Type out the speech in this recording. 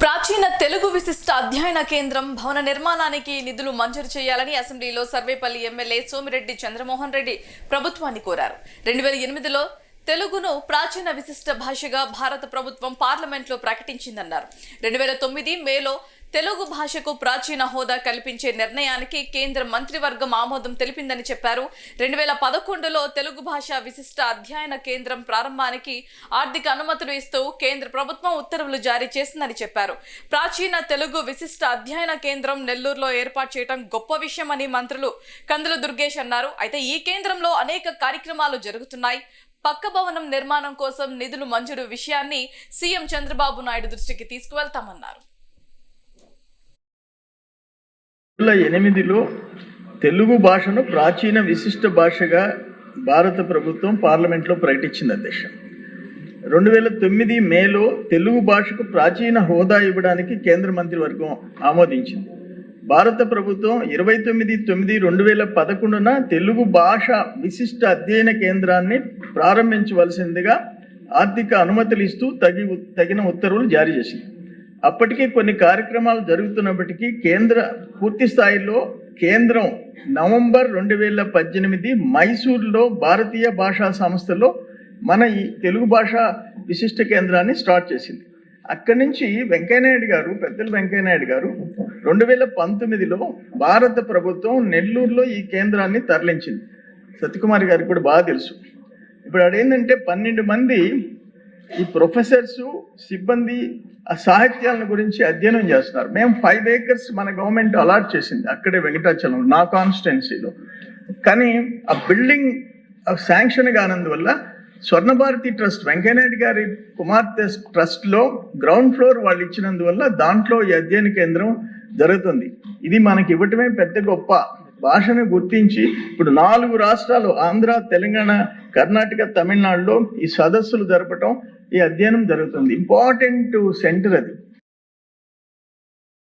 ప్రాచీన తెలుగు విశిష్ట అధ్యయన కేంద్రం భవన నిర్మాణానికి నిధులు మంజూరు చేయాలని అసెంబ్లీలో సర్వేపల్లి ఎమ్మెల్యే సోమిరెడ్డి చంద్రమోహన్ రెడ్డి ప్రభుత్వాన్ని కోరారు. 2008లో తెలుగును ప్రాచీన విశిష్ట భాషగా భారత ప్రభుత్వం పార్లమెంట్లో ప్రకటించిందన్నారు. 2009 మేలో తెలుగు భాషకు ప్రాచీన హోదా కల్పించే నిర్ణయానికి కేంద్ర మంత్రివర్గం ఆమోదం తెలిపిందని చెప్పారు. 2011లో తెలుగు భాష విశిష్ట అధ్యయన కేంద్రం ప్రారంభానికి ఆర్థిక అనుమతులు ఇస్తూ కేంద్ర ప్రభుత్వం ఉత్తర్వులు జారీ చేసిందని చెప్పారు. ప్రాచీన తెలుగు విశిష్ట అధ్యయన కేంద్రం నెల్లూరులో ఏర్పాటు చేయడం గొప్ప విషయమని మంత్రులు కందుల దుర్గేష్ అన్నారు. అయితే ఈ కేంద్రంలో అనేక కార్యక్రమాలు జరుగుతున్నాయి. పక్క భవనం నిర్మాణం కోసం నిధులు మంజూరు విషయాన్ని సీఎం చంద్రబాబు నాయుడు దృష్టికి తీసుకువెళ్తామన్నారు. 2008లో తెలుగు భాషను ప్రాచీన విశిష్ట భాషగా భారత ప్రభుత్వం పార్లమెంట్లో ప్రకటించింది అధ్యక్ష. 2009 మేలో తెలుగు భాషకు ప్రాచీన హోదా ఇవ్వడానికి కేంద్ర మంత్రివర్గం ఆమోదించింది. భారత ప్రభుత్వం 29/9/2011న తెలుగు భాష విశిష్ట అధ్యయన కేంద్రాన్ని ప్రారంభించవలసిందిగా ఆర్థిక అనుమతులు ఇస్తూ తగిన ఉత్తర్వులు జారీ చేసింది. అప్పటికే కొన్ని కార్యక్రమాలు జరుగుతున్నప్పటికీ పూర్తి స్థాయిలో కేంద్రం నవంబర్ 2018 మైసూర్లో భారతీయ భాషా సంస్థలో మన ఈ తెలుగు భాష విశిష్ట కేంద్రాన్ని స్టార్ట్ చేసింది. అక్కడి నుంచి పెద్దలు వెంకయ్యనాయుడు గారు 2019లో భారత ప్రభుత్వం నెల్లూరులో ఈ కేంద్రాన్ని తరలించింది. సత్యకుమార్ గారికి కూడా బాగా తెలుసు. ఇప్పుడు అదేంటంటే 12 మంది ఈ ప్రొఫెసర్స్ సిబ్బంది ఆ సాహిత్యాలను గురించి అధ్యయనం చేస్తున్నారు. మేము 5 acres మన గవర్నమెంట్ అలాట్ చేసింది అక్కడే వెంకటాచలం నా కాన్స్టిట్యున్సీలో. కానీ ఆ బిల్డింగ్ శాంక్షన్ కానందువల్ల స్వర్ణభారతి ట్రస్ట్ వెంకయ్యనాయుడు గారి కుమార్తె ట్రస్ట్లో గ్రౌండ్ ఫ్లోర్ వాళ్ళు ఇచ్చినందువల్ల దాంట్లో ఈ అధ్యయన కేంద్రం జరుగుతుంది. ఇది మనకి ఇవ్వటమే పెద్ద గొప్ప. భాషను గుర్తించి ఇప్పుడు 4 రాష్ట్రాలు ఆంధ్ర, తెలంగాణ, కర్ణాటక, తమిళనాడులో ఈ సదస్సులు జరపటం, ఈ అధ్యయనం జరుగుతుంది. ఇంపార్టెంట్ సెంటర్ అది.